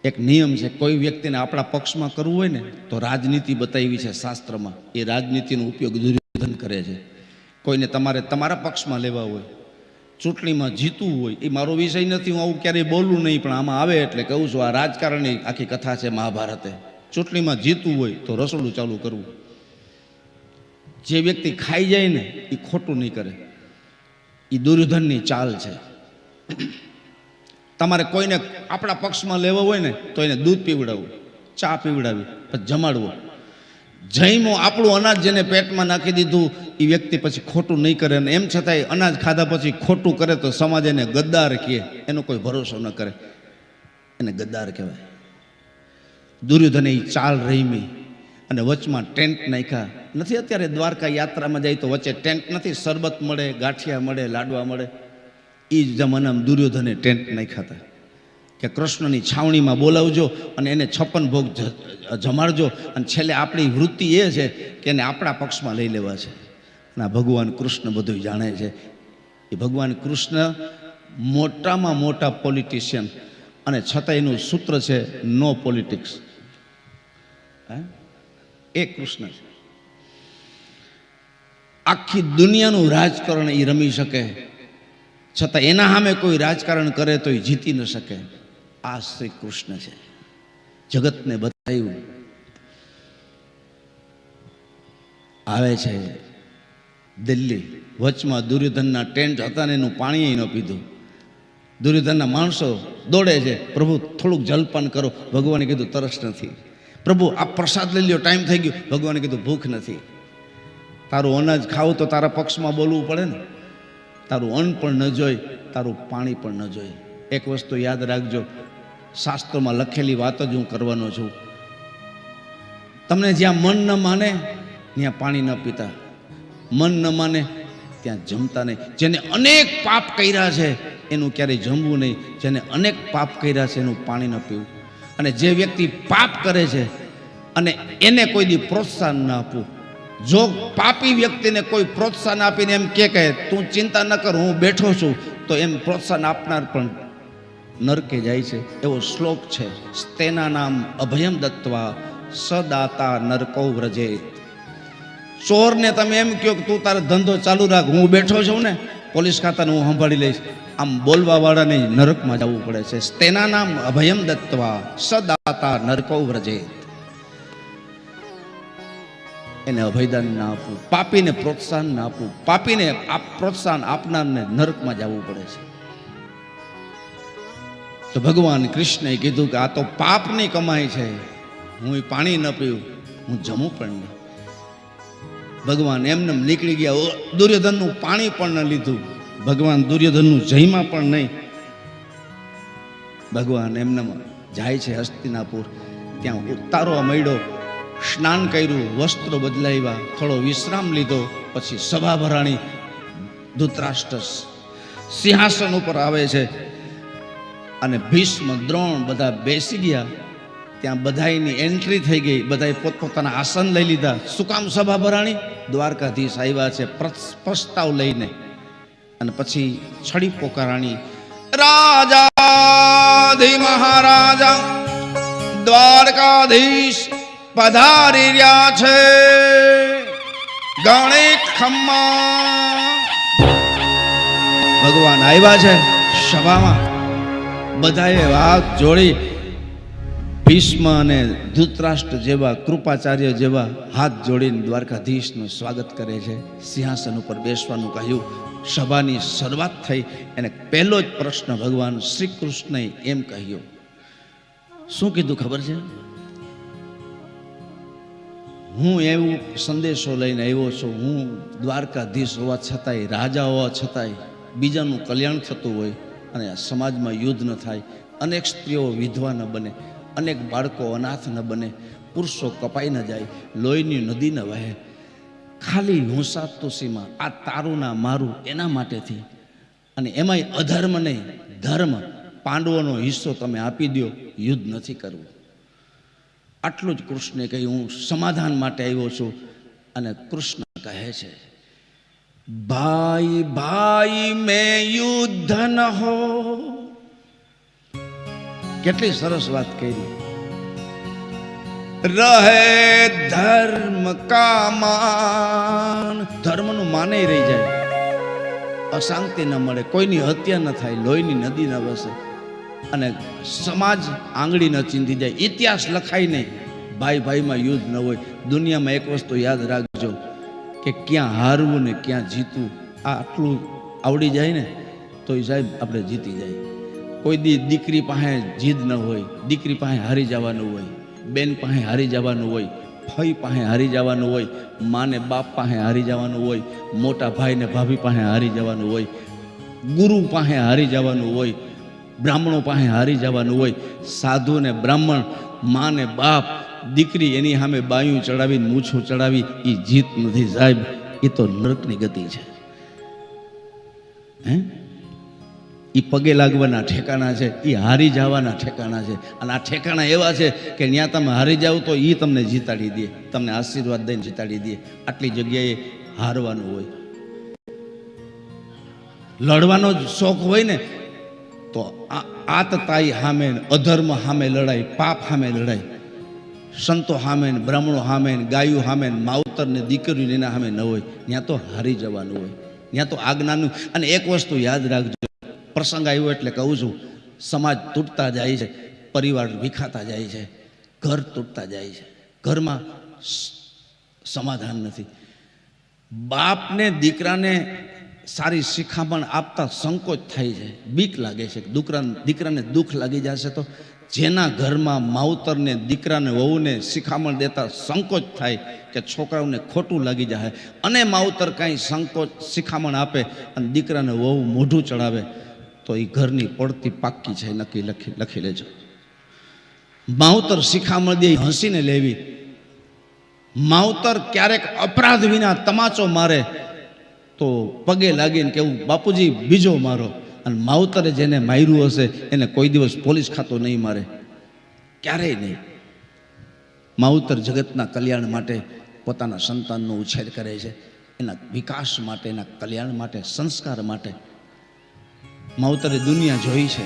એક નિયમ છે, કોઈ વ્યક્તિને આપણા પક્ષમાં કરવું હોય ને તો રાજનીતિ બતાવી છે શાસ્ત્રમાં, એ રાજનીતિનો ઉપયોગ દુર્યોધન કરે છે. કોઈને તમારે તમારા પક્ષમાં લેવા હોય, ચૂંટણીમાં જીતવું હોય, એ મારો વિષય નથી, હું આવું ક્યારેય બોલું નહીં, પણ આમાં આવે એટલે કહું છું. આ રાજકારણની આખી કથા છે મહાભારતે. ચૂંટણીમાં જીતવું હોય તો રસોડું ચાલુ કરવું. જે વ્યક્તિ ખાઈ જાય ને એ ખોટું નહીં કરે, એ દુર્યોધનની ચાલ છે. તમારે કોઈને આપણા પક્ષમાં લેવો હોય ને તો એને દૂધ પીવડાવવું, ચા પીવડાવી, પછી જમાડવો. જઈમો આપણું અનાજ જેને પેટમાં નાખી દીધું એ વ્યક્તિ પછી ખોટું નહીં કરે. અને એમ છતાંય અનાજ ખાધા પછી ખોટું કરે તો સમાજ એને ગદ્દાર કહે, એનો કોઈ ભરોસો ન કરે, એને ગદ્દાર કહેવાય. દુર્યોધને એ ચાલ રહીમી અને વચમાં ટેન્ટ નાખ્યા નથી. અત્યારે દ્વારકા યાત્રામાં જાય તો વચ્ચે ટેન્ટ નથી, શરબત મળે, ગાંઠિયા મળે, લાડવા મળે. એ જ જમાનામાં દુર્યોધને ટેન્ટ નાખ્યા હતા કે કૃષ્ણની છાવણીમાં બોલાવજો અને એને 56 ભોગ જમાડજો. અને છેલ્લે આપણી વૃત્તિ એ છે કે એને આપણા પક્ષમાં લઈ લેવા છે. અને ભગવાન કૃષ્ણ બધું જાણે છે. એ ભગવાન કૃષ્ણ મોટામાં મોટા પોલિટિશિયન, અને છતાં એનું સૂત્ર છે નો પોલિટિક્સ. એ કૃષ્ણ છે. આખી દુનિયાનું રાજકારણ એ રમી શકે, છતાં એના સામે કોઈ રાજકારણ કરે તો એ જીતી ન શકે. આ શ્રી કૃષ્ણ છે. જગતને બતાવ્યું. આવે છે દિલ્હી, વચમાં દુર્યોધનના ટેન્ટ હતા ને એનું પાણી ન પીધું. દુર્યોધનના માણસો દોડે છે, પ્રભુ થોડુંક જલપાન કરો. ભગવાને કીધું તરસ નથી. પ્રભુ આ પ્રસાદ લઈ લ્યો, ટાઈમ થઈ ગયો. ભગવાને કીધું ભૂખ નથી. તારું અનાજ ખાવું તો તારા પક્ષમાં બોલવું પડે ને. તારું અન્ન પણ ન જોઈ, તારું પાણી પણ ન જોઈ. એક વસ્તુ યાદ રાખજો, શાસ્ત્રોમાં લખેલી વાત જ હું કરવાનો છું. તમને જ્યાં મન ન માને ત્યાં પાણી ન પીતા, મન ન માને ત્યાં જમતા નહીં. જેને અનેક પાપ કર્યા છે એનું ક્યારેય જમવું નહીં, જેને અનેક પાપ કર્યા છે એનું પાણી ન પીવું. અને જે વ્યક્તિ પાપ કરે છે અને એને કોઈ દી પ્રોત્સાહન ના આપવું. જો પાપી વ્યક્તિને કોઈ પ્રોત્સાહન આપીને એમ કે તું ચિંતા ન કર, હું બેઠો છું, તો એમ પ્રોત્સાહન આપનાર પણ નરકે જાય છે. એવો શ્લોક છે, સ્તેના નામ અભયમ દત્વા સદાતા નરકો વ્રજેત. ચોરને તમે એમ કહો કે તું તારો ધંધો ચાલુ રાખ, હું બેઠો છું ને, પોલીસ ખાતાને હું સંભાળી લઈશ, આમ બોલવા વાળાને નરકમાં જવું પડે છે. સ્તેના નામ અભયમ દત્વા સદાતા નરકો વ્રજેત. એને અભયદાન ના આપવું, પાપીને પ્રોત્સાહન ના આપવું. પાપીને પ્રોત્સાહન આપનારને નરકમાં જવું પડે છે. તો ભગવાન કૃષ્ણએ કીધું કે આ તો પાપની કમાઈ છે, હું પાણી ન પીવું, હું જમું પણ નહીં. ભગવાન એમને નીકળી ગયા. દુર્યોધનનું પાણી પણ ન લીધું, ભગવાન દુર્યોધનનું જયમાં પણ નહીં. ભગવાન એમને જાય છે હસ્તિનાપુર. ત્યાં ઉતારવા માંડ્યો, સ્નાન કર્યું, વસ્ત્રો બદલાવ્યા, થોડો વિશ્રામ લીધો. પછી સભા ભરાણી. ધૃતરાષ્ટ્ર સિંહાસન ઉપર આવે છે અને ભીષ્મ, દ્રોણ બધા બેસી ગયા. ત્યાં બધાની એન્ટ્રી થઈ ગઈ, બધાએ પોતપોતાના આસન લઈ લીધા. શું કામ સભા ભરાણી? દ્વારકાધીશ આવ્યા છે પ્રસ્તાવ લઈને. અને પછી છડી પોકારાણી, રાજાધિ મહારાજા દ્વારકાધીશ પધારી રહ્યા છે, ગણિત ખમ્મા. ભગવાન આવ્યા છે સભામાં. બધાએ હાથ જોડી ભીષ્મ અને ધૃતરાષ્ટ્ર જેવા, કૃપાચાર્ય જેવા હાથ જોડીને દ્વારકાધીશનું સ્વાગત કરે છે. સિંહાસન ઉપર બેસવાનું કહ્યું. સભાની શરૂઆત થઈ. એને પહેલો જ પ્રશ્ન ભગવાન શ્રી કૃષ્ણએ એમ કહ્યો. શું કીધું ખબર છે? હું એવું સંદેશો લઈને આવ્યો છું, હું દ્વારકાધીશ હોવા છતાંય, રાજા હોવા છતાંય બીજાનું કલ્યાણ થતું હોય અને સમાજમાં યુદ્ધ ન થાય, અનેક સ્ત્રીઓ વિધવા ન બને, અનેક બાળકો અનાથ ન બને, પુરુષો કપાઈ ન જાય, લોહીની નદી ન વહે, ખાલી હુંસા તુસીમાં આ તારું ના મારું એના માટેથી. અને એમાંય અધર્મ નહીં, ધર્મ. પાંડવોનો હિસ્સો તમે આપી દો, યુદ્ધ નથી કરવું. આટલું જ કૃષ્ણે કહ્યું. હું સમાધાન માટે આવ્યો છું. અને કૃષ્ણ કહે છે, ભાઈ ભાઈ મેં યુદ્ધ ન હો, કેટલી સરસ વાત કરી. રહે ધર્મ કા માન, ધર્મનું માને રહી જાય, અશાંતિ ન મળે, કોઈની હત્યા ન થાય, લોહીની નદી ન વસે, અને સમાજ આંગળી ન ચીંધી જાય, ઇતિહાસ લખાય નહીં, ભાઈ ભાઈમાં યુદ્ધ ન હોય. દુનિયામાં એક વસ્તુ યાદ રાખજો કે ક્યાં હારવું ને ક્યાં જીતવું, આ આટલું આવડી જાય ને તો એ સાહેબ આપણે જીતી જાય. કોઈ દીકરી પાસે જીદ ન હોય, દીકરી પાસે હારી જવાનું હોય, બેન પાસે હારી જવાનું હોય, ફઈ પાસે હારી જવાનું હોય, માને બાપ પાસે હારી જવાનું હોય, મોટા ભાઈને ભાભી પાસે હારી જવાનું હોય, ગુરુ પાસે હારી જવાનું હોય, બ્રાહ્મણો પાસે હારી જવાનું હોય. સાધુ ને બ્રાહ્મણ, માને બાપ, દીકરી એની સામે બાયું ચડાવીને મૂછું ચડાવી, એ જીત નથી સાહેબ, એ તો નરકની ગતિ છે. હે, એ પગે લાગવાના ઠેકાણા છે, એ હારી જવાના ઠેકાણા છે. અને આ ઠેકાણા એવા છે કે ત્યાં તમે હારી જાવ તો એ તમને જીતાડી દે, તમને આશીર્વાદ દઈને જીતાડી દે. આટલી જગ્યાએ હારવાનું હોય. લડવાનો જ શોખ હોય ને તો આતતાઈ સામે, અધર્મ સામે લડાય, પાપ સામે લડાય, સંતો સામે, બ્રાહ્મણો સામે, ગાયું સામે, માવતર ને દીકરીઓ એના સામે ન હોય. ત્યાં તો હારી જવાનું હોય, ત્યાં તો આજ્ઞાનું. અને એક વસ્તુ યાદ રાખજો, પ્રસંગ આવ્યો એટલે કહું છું, સમાજ તૂટતા જાય છે, પરિવાર વિખાતા જાય છે, ઘર તૂટતા જાય છે, ઘરમાં સમાધાન નથી. બાપને દીકરાને સારી શિખામણ આપતા સંકોચ થાય છે, બીક લાગે છે, દીકરાને દુઃખ લાગી જશે તો. જેના ઘરમાં માવતરને, દીકરાને, વહુને શિખામણ દેતા સંકોચ થાય કે છોકરાઓને ખોટું લાગી જાય, અને માવતર કાંઈ સંકોચ શિખામણ આપે અને દીકરાને વહુ મોઢું ચડાવે તો એ ઘરની પડતી પાક્કી છે, નક્કી લખી લેજો. માવતર શિખામણ દે હસીને લેવી. માવતર ક્યારેક અપરાધ વિના તમાચો મારે તો પગે લાગીને કેવું, બાપુજી બીજો મારો. અને માવતરે જેને માર્યું હશે એને કોઈ દિવસ પોલીસ ખાતો નહીં મારે, ક્યારેય નહીં. માવતર જગતના કલ્યાણ માટે પોતાના સંતાનનો ઉછેર કરે છે, એના વિકાસ માટે, એના કલ્યાણ માટે, સંસ્કાર માટે. માવતરે દુનિયા જોઈ છે.